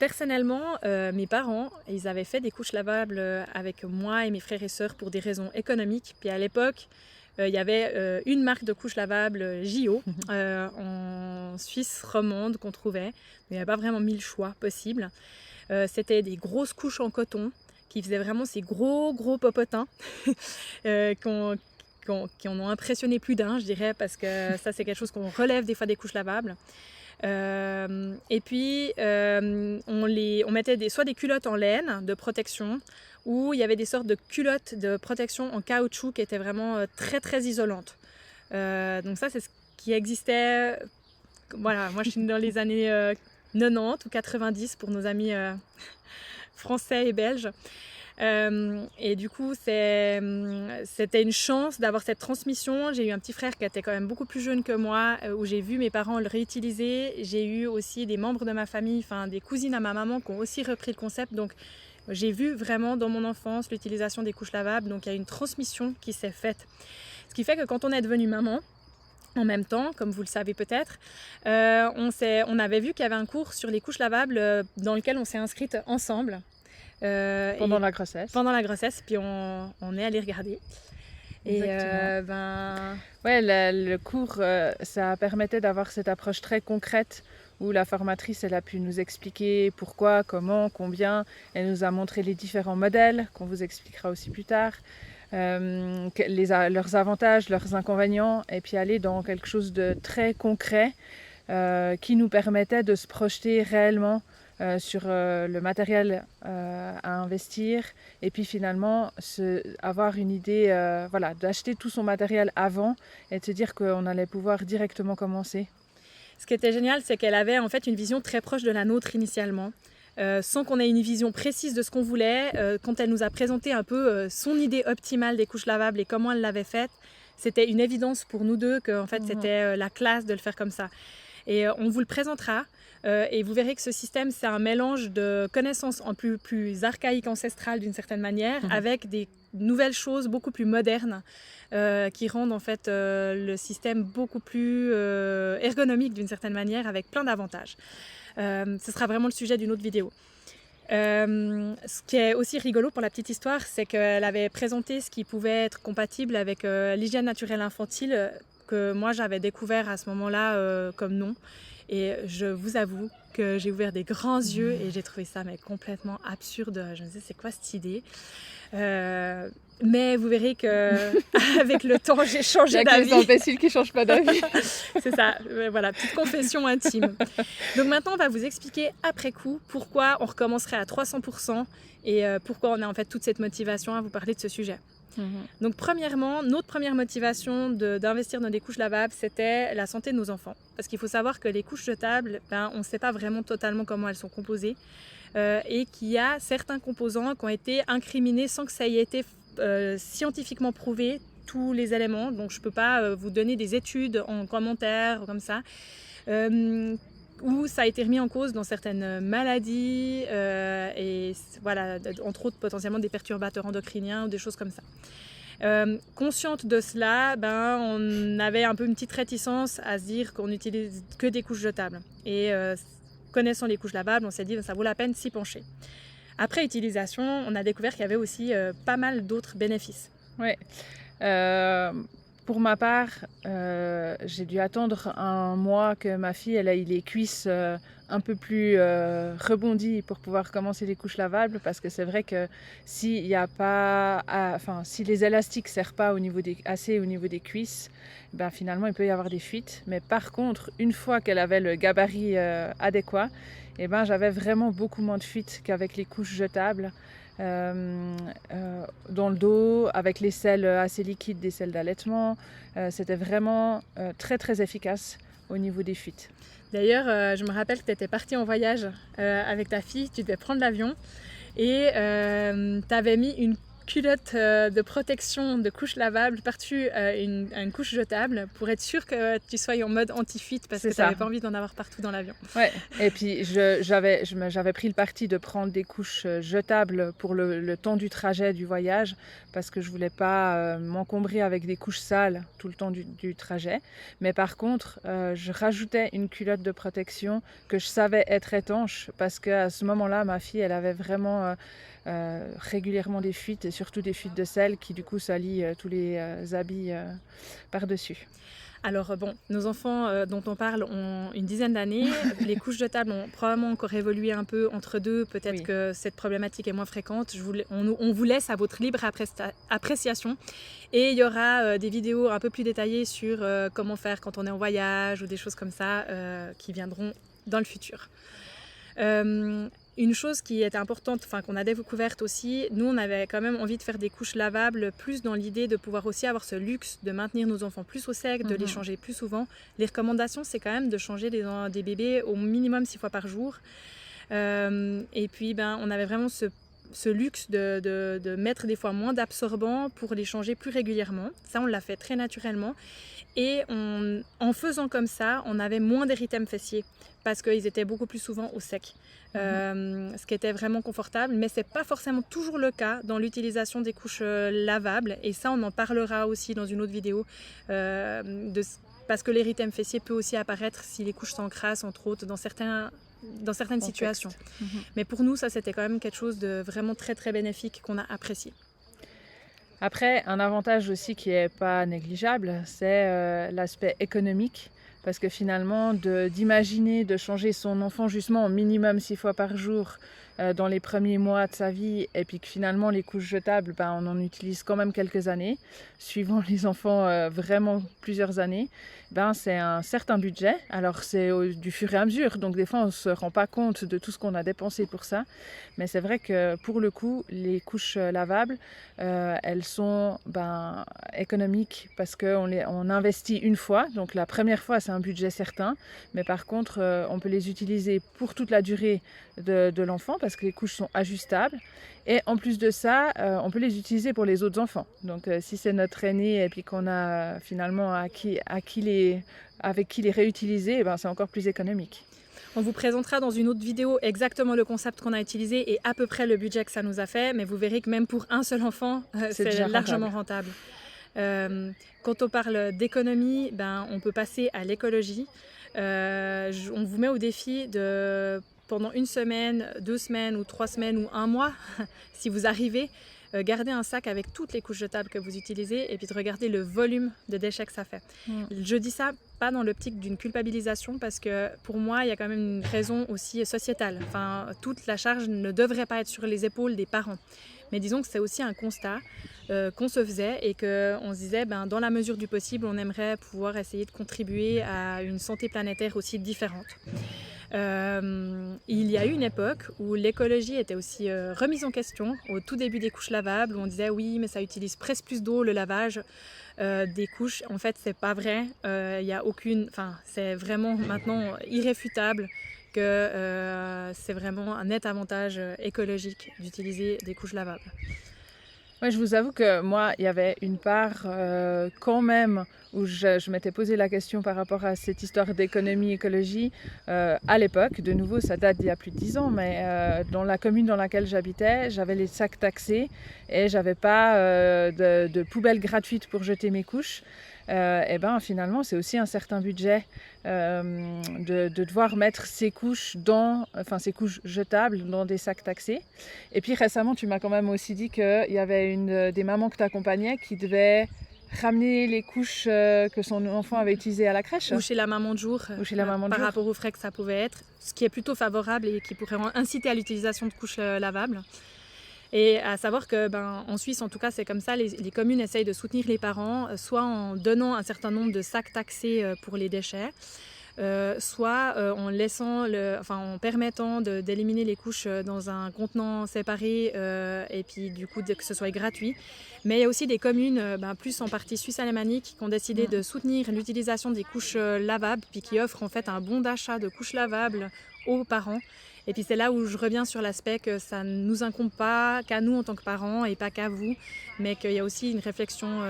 Personnellement, mes parents, ils avaient fait des couches lavables avec moi et mes frères et sœurs pour des raisons économiques. Puis à l'époque, il y avait une marque de couches lavables JO en Suisse romande qu'on trouvait. Mais il n'y avait pas vraiment mille choix possibles. C'était des grosses couches en coton qui faisaient vraiment ces gros popotins qui en ont impressionné plus d'un, je dirais, parce que ça, c'est quelque chose qu'on relève des fois des couches lavables. Et puis, on mettait soit des culottes en laine de protection, ou il y avait des sortes de culottes de protection en caoutchouc qui étaient vraiment très isolantes. Donc ça, c'est ce qui existait. Voilà, moi je suis dans les années 90 ou 90 pour nos amis français et belges. Et du coup, c'était une chance d'avoir cette transmission. J'ai eu un petit frère qui était quand même beaucoup plus jeune que moi, où j'ai vu mes parents le réutiliser. J'ai eu aussi des membres de ma famille, enfin des cousines à ma maman qui ont aussi repris le concept. Donc j'ai vu vraiment dans mon enfance l'utilisation des couches lavables. Donc il y a une transmission qui s'est faite. Ce qui fait que quand on est devenu maman, en même temps, comme vous le savez peut-être, on avait vu qu'il y avait un cours sur les couches lavables dans lequel on s'est inscrite ensemble. Pendant la grossesse. Pendant la grossesse, puis on est allé regarder. Exactement. Ouais, le cours, ça permettait d'avoir cette approche très concrète où la formatrice, elle a pu nous expliquer pourquoi, comment, combien. Elle nous a montré les différents modèles, qu'on vous expliquera aussi plus tard, leurs avantages, leurs inconvénients, et puis aller dans quelque chose de très concret qui nous permettait de se projeter réellement sur le matériel à investir et puis finalement avoir une idée voilà, d'acheter tout son matériel avant et de se dire qu'on allait pouvoir directement commencer. Ce qui était génial, c'est qu'elle avait en fait une vision très proche de la nôtre initialement. Sans qu'on ait une vision précise de ce qu'on voulait, quand elle nous a présenté un peu son idée optimale des couches lavables et comment elle l'avait faite, c'était une évidence pour nous deux que en fait, c'était la classe de le faire comme ça. Et on vous le présentera et vous verrez que ce système, c'est un mélange de connaissances en plus archaïques, ancestrales d'une certaine manière, avec des nouvelles choses beaucoup plus modernes qui rendent en fait le système beaucoup plus ergonomique d'une certaine manière, avec plein d'avantages. Ce sera vraiment le sujet d'une autre vidéo. Ce qui est aussi rigolo pour la petite histoire, c'est qu'elle avait présenté ce qui pouvait être compatible avec l'hygiène naturelle infantile que moi j'avais découvert à ce moment-là comme nom. Et je vous avoue que j'ai ouvert des grands yeux et j'ai trouvé ça mais complètement absurde. Je me disais, c'est quoi cette idée ? Mais vous verrez qu'avec le temps, j'ai changé d'avis. Il y a que les imbéciles qui ne changent pas d'avis. C'est ça, voilà, petite confession intime. Donc maintenant, on va vous expliquer après coup pourquoi on recommencerait à 300% et pourquoi on a en fait toute cette motivation à vous parler de ce sujet. Donc premièrement, notre première motivation d'investir dans des couches lavables, c'était la santé de nos enfants. Parce qu'il faut savoir que les couches jetables, on ne sait pas vraiment totalement comment elles sont composées et qu'il y a certains composants qui ont été incriminés sans que ça ait été scientifiquement prouvé, tous les éléments. Donc je ne peux pas vous donner des études en commentaire comme ça. Où ça a été remis en cause dans certaines maladies et voilà, entre autres potentiellement des perturbateurs endocriniens ou des choses comme ça. Consciente de cela, on avait un peu une petite réticence à se dire qu'on n'utilise que des couches jetables. Et connaissant les couches lavables, on s'est dit que ça vaut la peine de s'y pencher. Après utilisation, on a découvert qu'il y avait aussi pas mal d'autres bénéfices. Oui. Pour ma part, j'ai dû attendre un mois que ma fille elle ait les cuisses un peu plus rebondies pour pouvoir commencer les couches lavables, parce que c'est vrai que s'il y a pas, si les élastiques ne serrent pas assez au niveau des cuisses, finalement il peut y avoir des fuites. Mais par contre, une fois qu'elle avait le gabarit adéquat, j'avais vraiment beaucoup moins de fuites qu'avec les couches jetables. Dans le dos, avec les selles assez liquides des selles d'allaitement. C'était vraiment très efficace au niveau des fuites. D'ailleurs, je me rappelle que tu étais partie en voyage avec ta fille, tu devais prendre l'avion et tu avais mis une culotte de protection de couche lavable par-dessus une couche jetable pour être sûr que tu sois en mode anti-fit parce que tu n'avais pas envie d'en avoir partout dans l'avion. Ouais, et puis j'avais pris le parti de prendre des couches jetables pour le temps du trajet du voyage parce que je voulais pas m'encombrer avec des couches sales tout le temps du trajet. Mais par contre, je rajoutais une culotte de protection que je savais être étanche parce qu'à ce moment-là, ma fille, elle avait vraiment régulièrement des fuites et surtout des fuites de sel qui du coup salient tous les habits par-dessus. Alors bon, nos enfants dont on parle ont une dizaine d'années. Les couches jetables ont probablement encore évolué un peu entre deux. Peut-être que cette problématique est moins fréquente. On vous laisse à votre libre appréciation. Et il y aura des vidéos un peu plus détaillées sur comment faire quand on est en voyage ou des choses comme ça qui viendront dans le futur. Une chose qui est importante, qu'on a découverte aussi, nous on avait quand même envie de faire des couches lavables plus dans l'idée de pouvoir aussi avoir ce luxe de maintenir nos enfants plus au sec, de les changer plus souvent. Les recommandations c'est quand même de changer des bébés au minimum 6 fois par jour. Et puis on avait vraiment ce luxe de mettre des fois moins d'absorbants pour les changer plus régulièrement. Ça on l'a fait très naturellement. Et en faisant comme ça, on avait moins d'érythèmes fessiers parce qu'ils étaient beaucoup plus souvent au sec. Ce qui était vraiment confortable, mais ce n'est pas forcément toujours le cas dans l'utilisation des couches lavables. Et ça, on en parlera aussi dans une autre vidéo, parce que l'érythème fessier peut aussi apparaître si les couches s'encrassent, entre autres, dans certaines situations. Mais pour nous, ça, c'était quand même quelque chose de vraiment très, très bénéfique qu'on a apprécié. Après, un avantage aussi qui n'est pas négligeable, c'est l'aspect économique. Parce que finalement, d'imaginer de changer son enfant justement au minimum 6 fois par jour dans les premiers mois de sa vie, et puis que finalement les couches jetables, on en utilise quand même quelques années, suivant les enfants vraiment plusieurs années, c'est un certain budget. Alors c'est du fur et à mesure, donc des fois on ne se rend pas compte de tout ce qu'on a dépensé pour ça, mais c'est vrai que pour le coup, les couches lavables, elles sont économiques parce qu'on investit une fois, donc la première fois c'est un budget certain, mais par contre on peut les utiliser pour toute la durée de l'enfant parce que les couches sont ajustables, et en plus de ça on peut les utiliser pour les autres enfants. Donc si c'est notre aîné et puis qu'on a finalement avec qui les réutiliser, c'est encore plus économique. On vous présentera dans une autre vidéo exactement le concept qu'on a utilisé et à peu près le budget que ça nous a fait, mais vous verrez que même pour un seul enfant, c'est largement rentable. Quand on parle d'économie, on peut passer à l'écologie. On vous met au défi de, pendant 1 semaine, 2 semaines ou 3 semaines ou 1 mois, si vous arrivez, garder un sac avec toutes les couches jetables que vous utilisez et puis de regarder le volume de déchets que ça fait. Je dis ça pas dans l'optique d'une culpabilisation parce que pour moi, il y a quand même une raison aussi sociétale. Toute la charge ne devrait pas être sur les épaules des parents. Mais disons que c'est aussi un constat qu'on se faisait et qu'on se disait, dans la mesure du possible, on aimerait pouvoir essayer de contribuer à une santé planétaire aussi différente. Il y a eu une époque où l'écologie était aussi remise en question au tout début des couches lavables, où on disait oui mais ça utilise presque plus d'eau le lavage des couches. En fait c'est pas vrai, c'est vraiment maintenant irréfutable que c'est vraiment un net avantage écologique d'utiliser des couches lavables. Ouais, je vous avoue que moi, il y avait une part quand même où je m'étais posé la question par rapport à cette histoire d'économie-écologie à l'époque. De nouveau, ça date d'il y a plus de 10 ans, mais dans la commune dans laquelle j'habitais, j'avais les sacs taxés et j'avais pas de poubelle gratuite pour jeter mes couches. Finalement, c'est aussi un certain budget de devoir mettre ces couches jetables dans des sacs taxés. Et puis récemment, tu m'as quand même aussi dit qu'il y avait une des mamans que tu accompagnais qui devait ramener les couches que son enfant avait utilisées à la crèche. Ou chez la maman de jour, par rapport aux frais que ça pouvait être, ce qui est plutôt favorable et qui pourrait inciter à l'utilisation de couches lavables. Et à savoir que en Suisse, en tout cas, c'est comme ça, les communes essayent de soutenir les parents, soit en donnant un certain nombre de sacs taxés pour les déchets, soit en permettant d'éliminer les couches dans un contenant séparé et puis du coup que ce soit gratuit. Mais il y a aussi des communes, plus en partie suisse alémanique, qui ont décidé de soutenir l'utilisation des couches lavables puis qui offrent en fait un bon d'achat de couches lavables aux parents. Et puis c'est là où je reviens sur l'aspect que ça ne nous incombe pas qu'à nous en tant que parents et pas qu'à vous, mais qu'il y a aussi une réflexion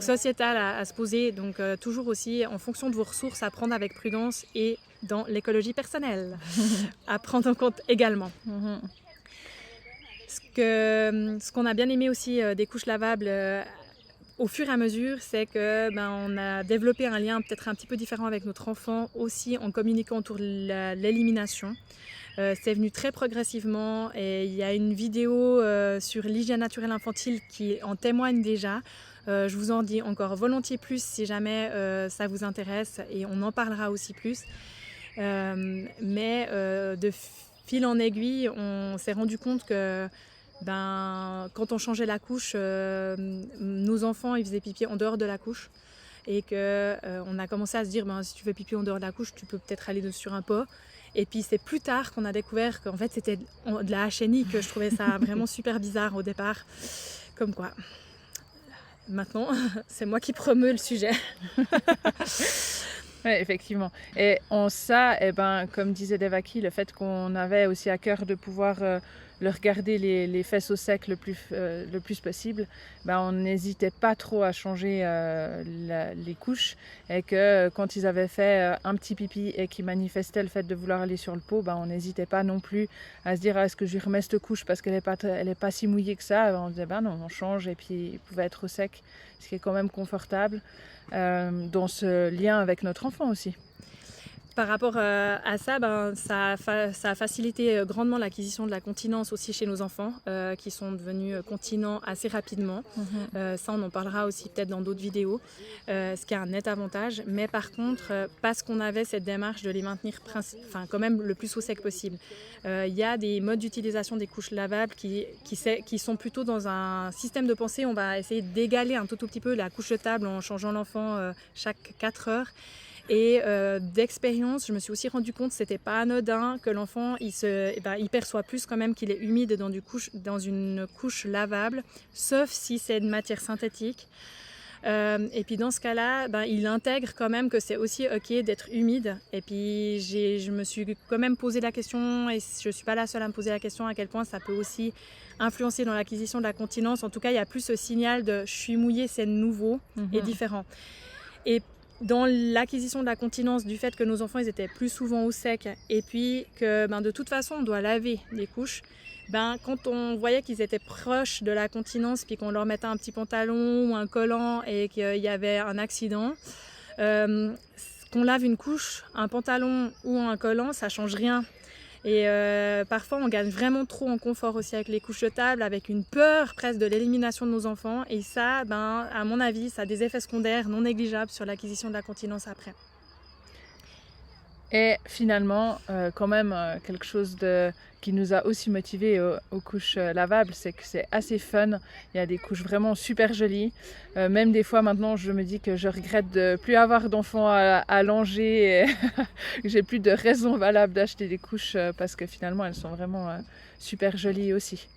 sociétale à se poser. Donc toujours aussi en fonction de vos ressources, à prendre avec prudence et dans l'écologie personnelle, à prendre en compte également. Ce qu'on a bien aimé aussi des couches lavables au fur et à mesure, c'est que on a développé un lien peut-être un petit peu différent avec notre enfant aussi en communiquant autour de l'élimination. C'est venu très progressivement et il y a une vidéo sur l'hygiène naturelle infantile qui en témoigne déjà. Je vous en dis encore volontiers plus si jamais ça vous intéresse et on en parlera aussi plus. Mais de fil en aiguille, on s'est rendu compte que quand on changeait la couche, nos enfants ils faisaient pipi en dehors de la couche et qu'on a commencé à se dire si tu fais pipi en dehors de la couche, tu peux peut-être aller sur un pot. Et puis c'est plus tard qu'on a découvert qu'en fait c'était de la HNI, que je trouvais ça vraiment super bizarre au départ. Comme quoi, maintenant c'est moi qui promeut le sujet. Oui, effectivement. Et en ça, comme disait Devaki, le fait qu'on avait aussi à cœur de pouvoir leur garder les fesses au sec le plus possible, on n'hésitait pas trop à changer les couches, et que quand ils avaient fait un petit pipi et qu'ils manifestaient le fait de vouloir aller sur le pot, on n'hésitait pas non plus à se dire est-ce que je lui remets cette couche parce qu'elle est pas si mouillée que ça. On disait non, on change, et puis il pouvait être au sec, ce qui est quand même confortable dans ce lien avec notre enfant aussi. Par rapport à ça, ça a facilité grandement l'acquisition de la continence aussi chez nos enfants qui sont devenus continents assez rapidement. Ça, on en parlera aussi peut-être dans d'autres vidéos, ce qui est un net avantage. Mais par contre, parce qu'on avait cette démarche de les maintenir quand même le plus au sec possible, il y a des modes d'utilisation des couches lavables qui sont plutôt dans un système de pensée. On va essayer d'égaler un tout petit peu la couche de table en changeant l'enfant chaque 4 heures. Et d'expérience, je me suis aussi rendu compte que c'était pas anodin, que l'enfant il perçoit plus quand même qu'il est humide dans une couche lavable, sauf si c'est de matière synthétique. Et puis dans ce cas-là, il intègre quand même que c'est aussi ok d'être humide. Et puis je me suis quand même posé la question, et je suis pas la seule à me poser la question, à quel point ça peut aussi influencer dans l'acquisition de la continence. En tout cas, il y a plus ce signal de je suis mouillée, c'est nouveau et différent. Et dans l'acquisition de la continence, du fait que nos enfants ils étaient plus souvent au sec, et puis que de toute façon on doit laver les couches, quand on voyait qu'ils étaient proches de la continence, puis qu'on leur mettait un petit pantalon ou un collant et qu'il y avait un accident, qu'on lave une couche, un pantalon ou un collant, ça change rien. Et parfois on gagne vraiment trop en confort aussi avec les couches de table, avec une peur presque de l'élimination de nos enfants, et ça, à mon avis, ça a des effets secondaires non négligeables sur l'acquisition de la continence après. Et finalement, quand même, quelque chose qui nous a aussi motivés aux couches lavables, c'est que c'est assez fun. Il y a des couches vraiment super jolies. Même des fois, maintenant, je me dis que je regrette de ne plus avoir d'enfants à langer. Et j'ai plus de raison valable d'acheter des couches parce que finalement, elles sont vraiment super jolies aussi.